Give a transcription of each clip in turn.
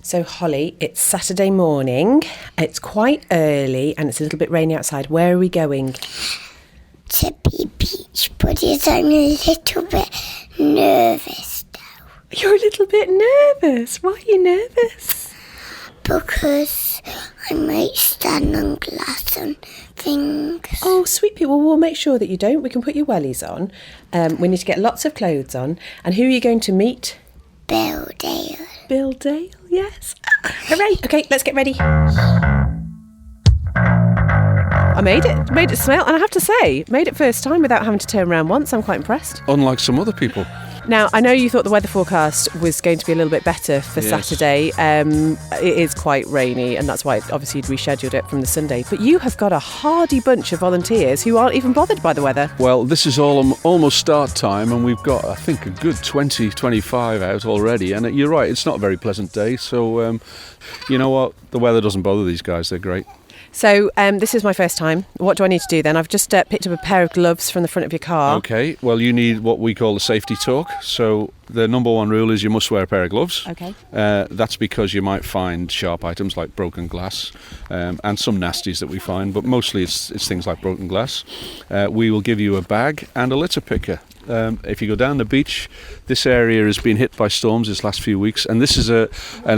So, Holly, it's Saturday morning. It's quite early and it's a little bit rainy outside. Where are we going? To be beach buddies. I'm a little bit nervous now. You're a little bit nervous. Why are you nervous? Because I might stand on glass and things. Oh, sweet pea. Well, we'll make sure that you don't. We can put your wellies on. We need to get lots of clothes on. And who are you going to meet? Bill Dale. Bill Dale, yes. Hooray. Okay, let's get ready. I made it Smeale, and I have to say, made it first time without having to turn around once. I'm quite impressed. Unlike some other people. Now, I know you thought the weather forecast was going to be a little bit better for Saturday. It is quite rainy, and that's why obviously you'd rescheduled it from the Sunday. But you have got a hardy bunch of volunteers who aren't even bothered by the weather. Well, this is almost start time, and we've got, I think, a good 20, 25 out already. And you're right, it's not a very pleasant day. So, you know what? The weather doesn't bother these guys. They're great. So this is my first time. What do I need to do then? I've just picked up a pair of gloves from the front of your car. Okay, well, you need what we call the safety talk. So the number one rule is you must wear a pair of gloves. Okay. That's because you might find sharp items like broken glass and some nasties that we find, but mostly it's things like broken glass. We will give you a bag and a litter picker. If you go down the beach, this area has been hit by storms this last few weeks, and this is an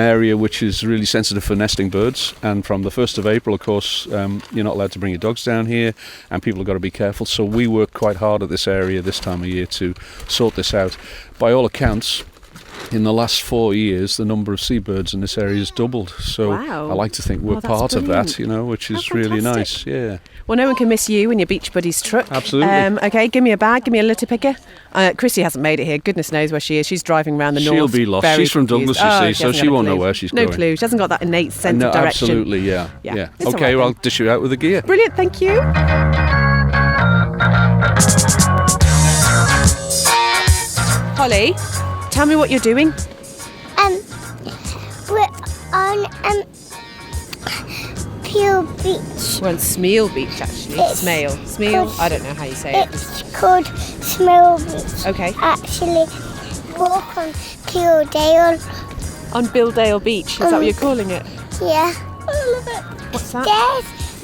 area which is really sensitive for nesting birds. And from the 1st of April, of course, you're not allowed to bring your dogs down here, and people have got to be careful. So we work quite hard at this area this time of year to sort this out. By all accounts, in the last 4 years, the number of seabirds in this area has doubled. So wow. I like to think we're part of that, which is really nice. Yeah. Well, no one can miss you in your Beach Buddies truck. Absolutely. Okay, give me a bag, give me a litter picker. Christy hasn't made it here. Goodness knows where she is. She's driving around the north. She'll be lost. She's from Douglas, you see, so she won't know where she's going. No clue. She hasn't got that innate sense of direction. Absolutely, yeah. Okay, well, I'll dish you out with the gear. Brilliant, thank you. Holly, tell me what you're doing. We're on Peel Beach. We're on Smeale Beach, actually. Smeale. I don't know how you say it. It's called Smeale Beach. Okay. Actually, walk on Peel Dale. On Bill Dale Beach, is that what you're calling it? Yeah. I love it. What's that?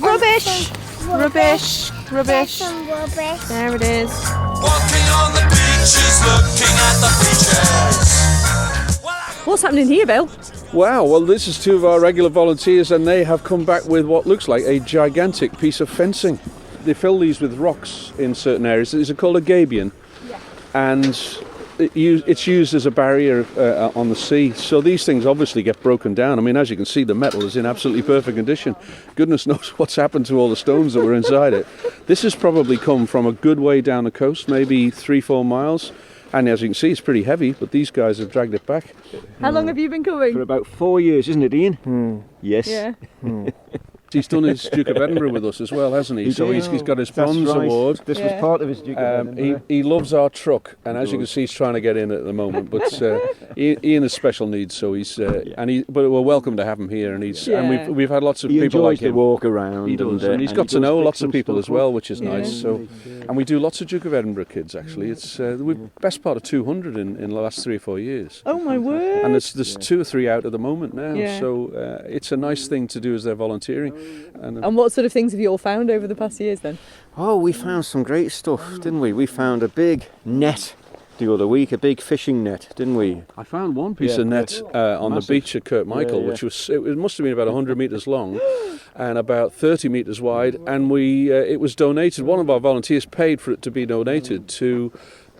Rubbish. Rubbish. There's some rubbish. There it is. Walking on the beaches, looking at the beaches. What's happening here, Bill? Wow, well, this is two of our regular volunteers, and they have come back with what looks like a gigantic piece of fencing. They fill these with rocks in certain areas. These are called a gabion, and it's used as a barrier on the sea. So these things obviously get broken down. I mean, as you can see, the metal is in absolutely perfect condition. Goodness knows what's happened to all the stones that were inside it. This has probably come from a good way down the coast, maybe 3-4 miles. And as you can see, it's pretty heavy, but these guys have dragged it back. How long have you been coming? For about 4 years, isn't it, Ian? Yes. Yeah. He's done his Duke of Edinburgh with us as well, hasn't he? So he's got his Bronze Award. This was part of his Duke of Edinburgh. He loves our truck, and as you can see, he's trying to get in at the moment. But Ian has special needs, so but we're welcome to have him here, and we've had lots of people like him. He enjoys the walk around. He does, and he's got to know lots of people as well, which is nice. So, and we do lots of Duke of Edinburgh kids actually. It's we've best part of 200 in the last 3 or 4 years. Oh my word! And there's 2 or 3 out at the moment now. Yeah. So it's a nice thing to do as they're volunteering. And what sort of things have you all found over the past years then? Oh, we found some great stuff, didn't we? We found a big net the other week, a big fishing net, didn't we? I found one piece of net on the beach at Kirkmichael, which it must have been about 100 metres long and about 30 metres wide, and it was donated. One of our volunteers paid for it to be donated to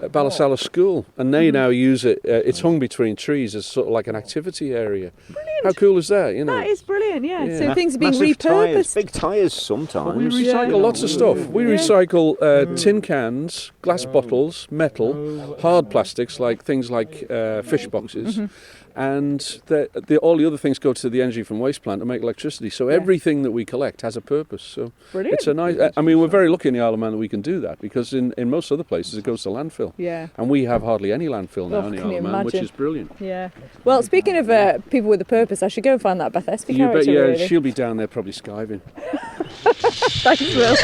Ballasalla School, and they now use it. It's hung between trees as sort of like an activity area. Brilliant. How cool is that? That is brilliant. Yeah. So things are being repurposed. Tires, big tyres sometimes. Well, we recycle lots of stuff. We recycle tin cans, glass bottles, metal, hard plastics like things like fish boxes. And all the other things go to the energy from waste plant to make electricity. So everything that we collect has a purpose. So brilliant. It's a nice. I mean, we're very lucky in the Isle of Man that we can do that, because in most other places it goes to landfill. Yeah. And we have hardly any landfill now in the Isle of Man, which is brilliant. Yeah. Well, speaking of people with a purpose, I should go and find that Beth Espy character. Really. She'll be down there probably skiving. Thanks, Will.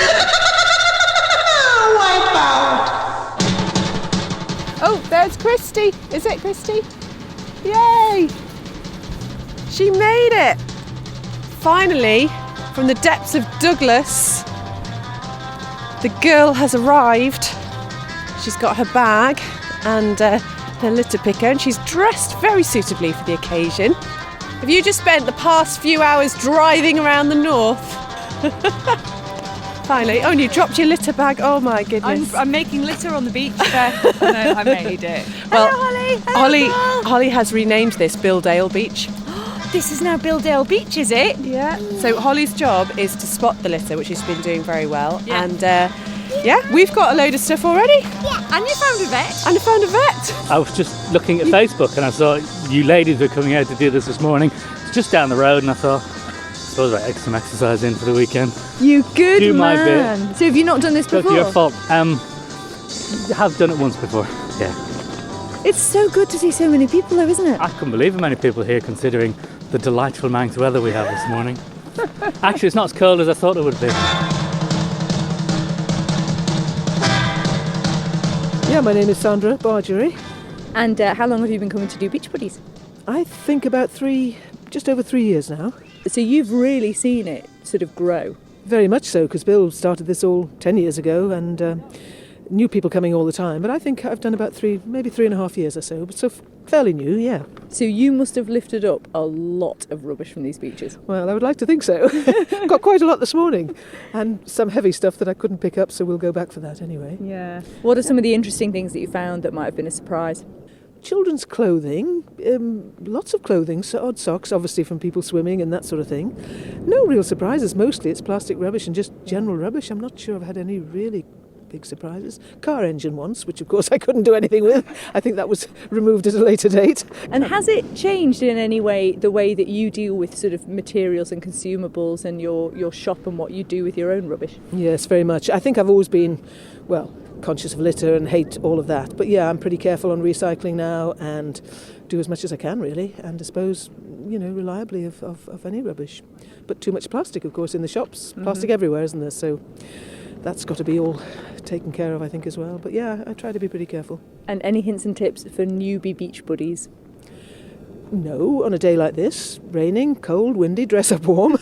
Wipe out. Oh, there's Christy. Is it Christy? Yay! She made it! Finally, from the depths of Douglas, the girl has arrived. She's got her bag and her litter picker, and she's dressed very suitably for the occasion. Have you just spent the past few hours driving around the north? Finally. Oh, and you dropped your litter bag. Oh my goodness. I'm making litter on the beach, Beth. No, I made it. Well, Hello, Holly. Holly has renamed this Billdale Beach. This is now Billdale Beach, is it? Yeah. So Holly's job is to spot the litter, which she's been doing very well. Yeah. And we've got a load of stuff already. Yeah. And you found a vet. And I found a vet. I was just looking at Facebook and I saw you ladies were coming out to do this morning. It's just down the road, and I thought, I suppose I'll get some exercise in for the weekend. You good Do my man. bit. So have you not done this So before? it's your fault. I have done it once before. Yeah. It's so good to see so many people though, isn't it? I couldn't believe how many people here, considering the delightful Manx weather we have this morning. Actually, it's not as cold as I thought it would be. Yeah, my name is Sandra Bargery. And how long have you been coming to do Beach Buddies? I think about just over 3 years now. So you've really seen it sort of grow. Very much so, because Bill started this all 10 years ago, and new people coming all the time. But I think I've done about maybe 3.5 years or so. So fairly new, yeah. So you must have lifted up a lot of rubbish from these beaches. Well, I would like to think so. Got quite a lot this morning, and some heavy stuff that I couldn't pick up, so we'll go back for that anyway. Yeah. What are some of the interesting things that you found that might have been a surprise? Children's clothing, lots of clothing, so odd socks, obviously from people swimming and that sort of thing. No real surprises, mostly it's plastic rubbish and just general rubbish. I'm not sure I've had any really big surprises. Car engine once, which of course I couldn't do anything with. I think that was removed at a later date. And has it changed in any way the way that you deal with sort of materials and consumables and your shop and what you do with your own rubbish? Yes, very much. I think I've always been, conscious of litter and hate all of that. But yeah, I'm pretty careful on recycling now and do as much as I can really, and dispose, reliably of any rubbish. But too much plastic, of course, in the shops. Plastic everywhere, isn't there? So that's got to be all taken care of, I think, as well. But yeah, I try to be pretty careful. And any hints and tips for newbie beach buddies? No, on a day like this, raining, cold, windy, dress up warm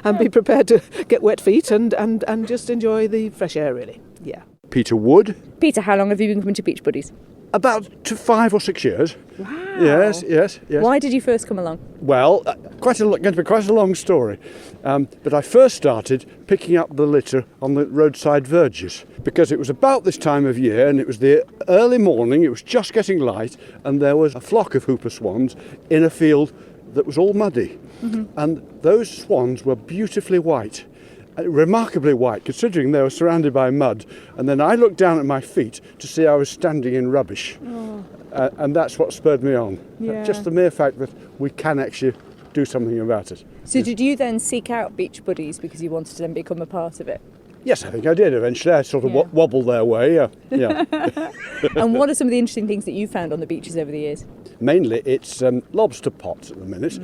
and be prepared to get wet feet and just enjoy the fresh air, really. Yeah. Peter Wood. Peter, how long have you been coming to Beach Buddies? About 5 or 6 years. Wow. Yes. Why did you first come along? Well, going to be quite a long story. But I first started picking up the litter on the roadside verges because it was about this time of year and it was the early morning, it was just getting light, and there was a flock of hooper swans in a field that was all muddy. And those swans were beautifully white. Remarkably white, considering they were surrounded by mud. And then I looked down at my feet to see I was standing in rubbish. And that's what spurred me on. Yeah. Just the mere fact that we can actually do something about it. So did you then seek out Beach Buddies because you wanted to then become a part of it? Yes, I think I did eventually. I sort of Yeah. wobbled their way, yeah. And what are some of the interesting things that you found on the beaches over the years? Mainly it's lobster pots at the minute,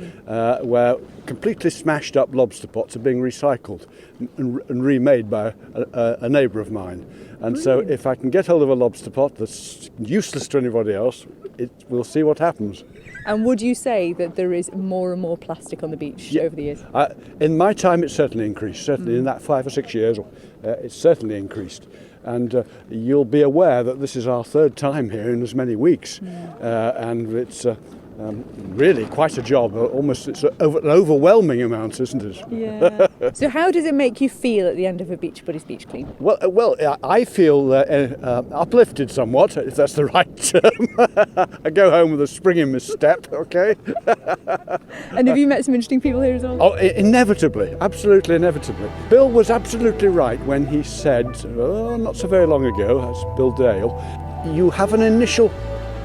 where completely smashed up lobster pots are being recycled and remade by a neighbour of mine. And so if I can get hold of a lobster pot that's useless to anybody else, we'll see what happens. And would you say that there is more and more plastic on the beach over the years? In my time, it's certainly increased. Certainly in that 5 or 6 years, it's certainly increased. And you'll be aware that this is our third time here in as many weeks. And it's really quite a job. Almost it's an overwhelming amount, isn't it? Yeah. So how does it make you feel at the end of a Beach Buddies beach clean? Well, I feel uplifted somewhat, if that's the right term. I go home with a spring in my step, okay? And have you met some interesting people here as well? Oh, inevitably, absolutely inevitably. Bill was absolutely right when he said, not so very long ago, that's Bill Dale, you have an initial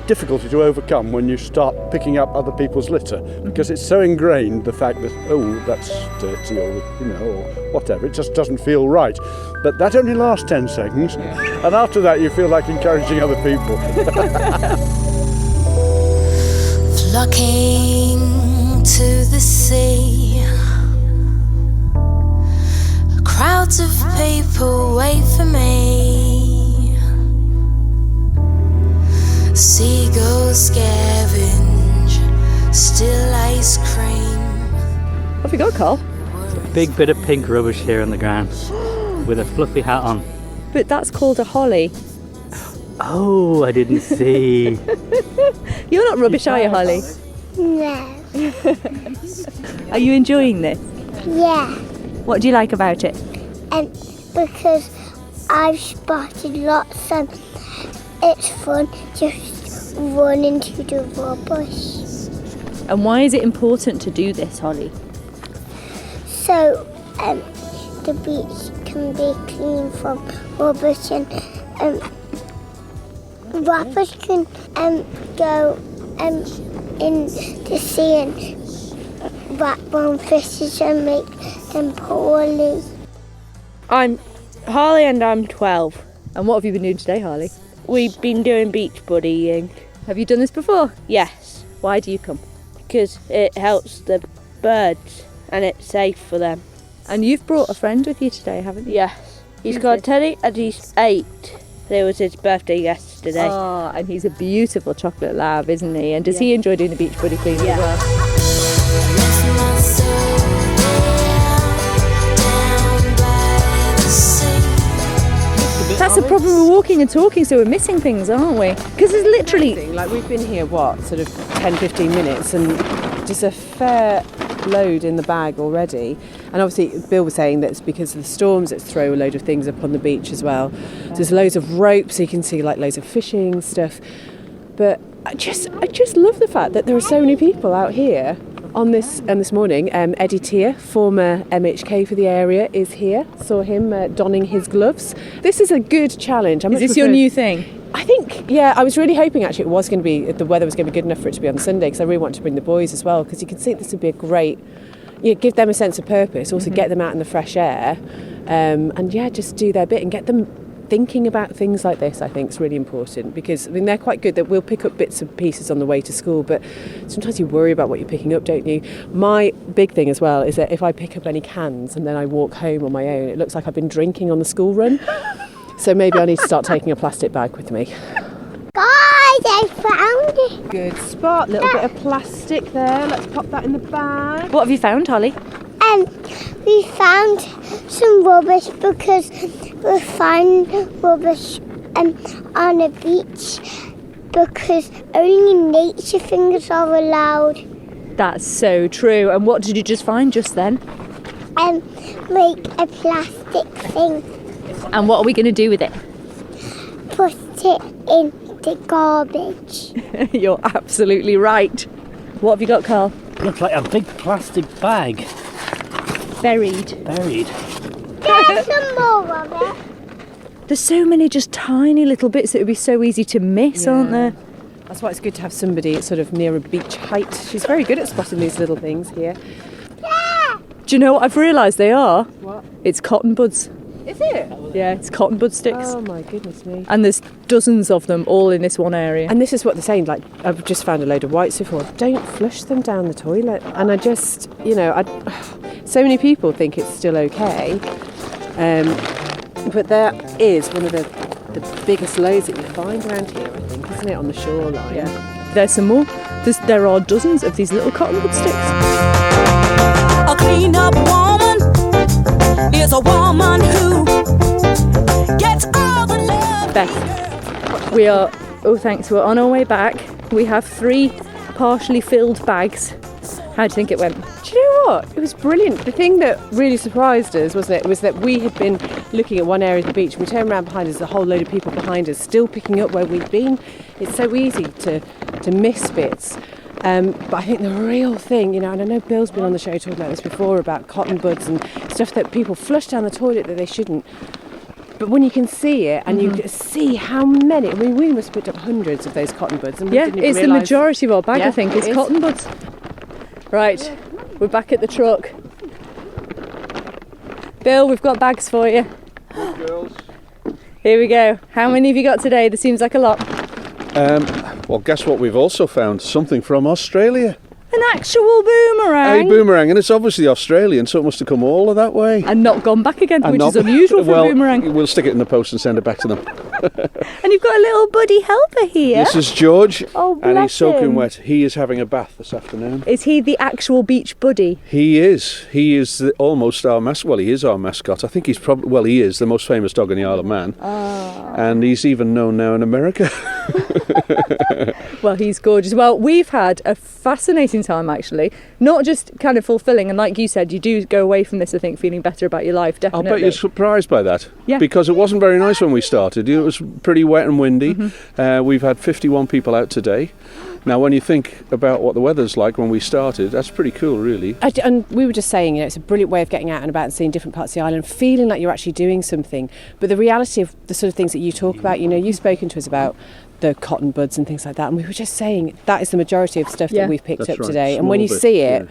difficulty to overcome when you start picking up other people's litter, because it's so ingrained, the fact that, that's dirty or whatever, it just doesn't feel right. But that only lasts 10 seconds, and after that you feel like encouraging other people. Flocking to the sea, crowds of people wait for me. Seagulls scavenge still ice cream. What have you got, Carl? Big bit of pink rubbish here on the ground with a fluffy hat on. But that's called a holly. Oh, I didn't see. You're not rubbish, are you, Holly? No. Are you enjoying this? Yeah. What do you like about it? Because I've spotted lots and it's fun just running to the rubbish. And why is it important to do this, Holly? So the beach can be clean from rubbish and rappers can go in the sea and wrap around fishes and make them poorly. I'm Harley and I'm 12. And what have you been doing today, Harley? We've been doing beach buddying. Have you done this before? Yes, Why do you come? because it helps the birds and it's safe for them. And you've brought a friend with you today, haven't you? Yes, he's Who's called this? Teddy and he's 8. It was his birthday yesterday. Oh, and he's a beautiful chocolate lab, isn't he? And does he enjoy doing the beach buddy cleaning as well? That's the problem with walking and talking, so we're missing things, aren't we? Because there's literally... Like, we've been here, sort of 10, 15 minutes, and just a fair load in the bag already. And obviously, Bill was saying that it's because of the storms that throw a load of things up on the beach as well. So there's loads of ropes, so you can see like loads of fishing stuff. But I just love the fact that there are so many people out here on this morning. Eddie Tier, former MHK for the area, is here. Saw him donning his gloves. This is a good challenge. Is this your new thing? I think, yeah, I was really hoping actually the weather was going to be good enough for it to be on Sunday, because I really want to bring the boys as well, because you can see this would be a great, give them a sense of purpose, also get them out in the fresh air, and just do their bit and get them thinking about things like this. I think is really important, because they're quite good. That we'll pick up bits and pieces on the way to school, but sometimes you worry about what you're picking up, don't you? My big thing as well is that if I pick up any cans and then I walk home on my own, it looks like I've been drinking on the school run. So maybe I need to start taking a plastic bag with me. Guys, I found it. Good spot. Little bit of plastic there. Let's pop that in the bag. What have you found, Holly? We found some rubbish because we find rubbish on a beach because only nature things are allowed. That's so true. And what did you just find just then? Make a plastic thing. And what are we going to do with it? Put it in the garbage. You're absolutely right. What have you got, Carl? Looks like a big plastic bag. Buried. There's some more of it. There's so many just tiny little bits that would be so easy to miss, aren't there? That's why it's good to have somebody sort of near a beach height. She's very good at spotting these little things here. Do you know what I've realised they are? What? It's cotton buds. Is it? Yeah, it's cotton bud sticks. Oh my goodness me. And there's dozens of them all in this one area. And this is what they're saying, like, I've just found a load of whites before. Don't flush them down the toilet. And I just, so many people think it's still okay. But there is one of the biggest loads that you find around here, I think, isn't it, on the shoreline? Yeah. There's some more. There are dozens of these little cotton bud sticks. A clean-up woman is a woman who gets all the love. Beth, we're on our way back. We have 3 partially filled bags. How do you think it went? Do you know what? It was brilliant. The thing that really surprised us, wasn't it, was that we had been looking at one area of the beach. We turned around behind us, there's a whole load of people behind us still picking up where we've been. It's so easy to miss bits. But I think the real thing, and I know Bill's been on the show talking about this before, about cotton buds and stuff that people flush down the toilet that they shouldn't. But when you can see it and you see how many, we must have picked up hundreds of those cotton buds. And we didn't even it's the realise. majority of our bag, Yeah, I think, it is is. cotton buds. Right, we're back at the truck. Bill, we've got bags for you. Girls. Here we go. How many have you got today? This seems like a lot. Well, guess what? We've also found something from Australia. An actual boomerang. A boomerang, and it's obviously Australian, so it must have come all of that way. And not gone back again, And which not- is unusual for well, a boomerang. We'll stick it in the post and send it back to them. And you've got a little buddy helper here. This is George, Oh, and he's bless soaking him. wet. He is having a bath this afternoon. Is he the actual beach buddy? He is. He is almost our mascot. Well, he is our mascot. I think he's probably, well, he is the most famous dog in the Isle of Man. And he's even known now in America. Well, he's gorgeous. Well, we've had a fascinating time, actually. Not just kind of fulfilling, and like you said, you do go away from this, I think, feeling better about your life, I'll definitely. bet you're surprised by that. Yeah. Because it wasn't very nice when we started. It was pretty wet and windy. Mm-hmm. We've had 51 people out today. Now, when you think about what the weather's like when we started, that's pretty cool, really. And we were just saying, it's a brilliant way of getting out and about and seeing different parts of the island, feeling like you're actually doing something. But the reality of the sort of things that you talk about, you've spoken to us about the cotton buds and things like that, and we were just saying that is the majority of stuff that we've picked That's up right. today. And Small when you bit, see it,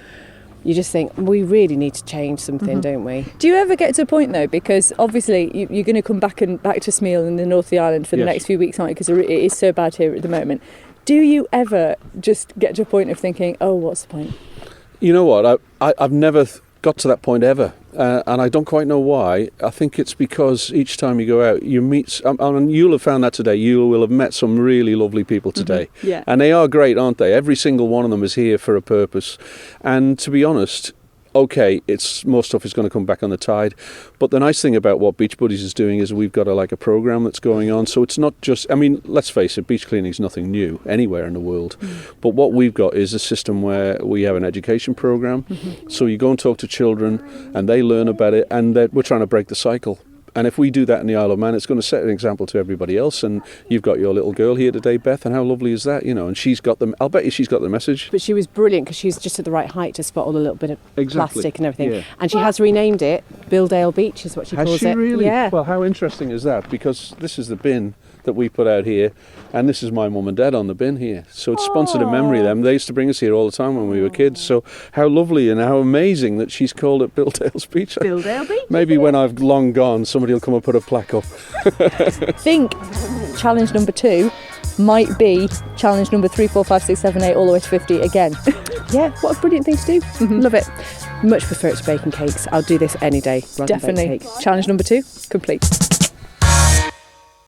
you just think, we really need to change something, don't we? Do you ever get to a point, though, because obviously you're going to come back to Smeale in the north of the island for the next few weeks, aren't you? Because it is so bad here at the moment. Do you ever just get to a point of thinking, oh, what's the point? You know what? I've never got to that point ever. And I don't quite know why. I think it's because each time you go out, you meet, and you'll have found that today, you will have met some really lovely people today. Yeah. And they are great, aren't they? Every single one of them is here for a purpose. And to be honest, okay, more stuff is going to come back on the tide. But the nice thing about what Beach Buddies is doing is we've got a program that's going on. So it's not just, let's face it, beach cleaning is nothing new anywhere in the world. But what we've got is a system where we have an education program. So you go and talk to children and they learn about it, and we're trying to break the cycle. And if we do that in the Isle of Man, it's going to set an example to everybody else. And you've got your little girl here today, Beth, and how lovely is that? And she's got them. I'll bet you she's got the message. But she was brilliant because she's just at the right height to spot all the little bit of plastic and everything. Yeah. And she has renamed it Billdale Beach, is what she calls it. Has she really? Yeah. Well, how interesting is that? Because this is the bin that we put out here, and this is my mum and dad on the bin here. So it's sponsored in memory of them. They used to bring us here all the time when we were kids. So how lovely and how amazing that she's called it Billdale's Beach. Billdale Beach. Maybe when I've long gone, somebody will come and put a plaque up. I think challenge number 2 might be challenge number 3, 4, 5, 6, 7, 8, all the way to 50 again. Yeah, what a brilliant thing to do. Love it. Much prefer it to baking cakes. I'll do this any day rather than bake Definitely. cake. Challenge number 2 complete.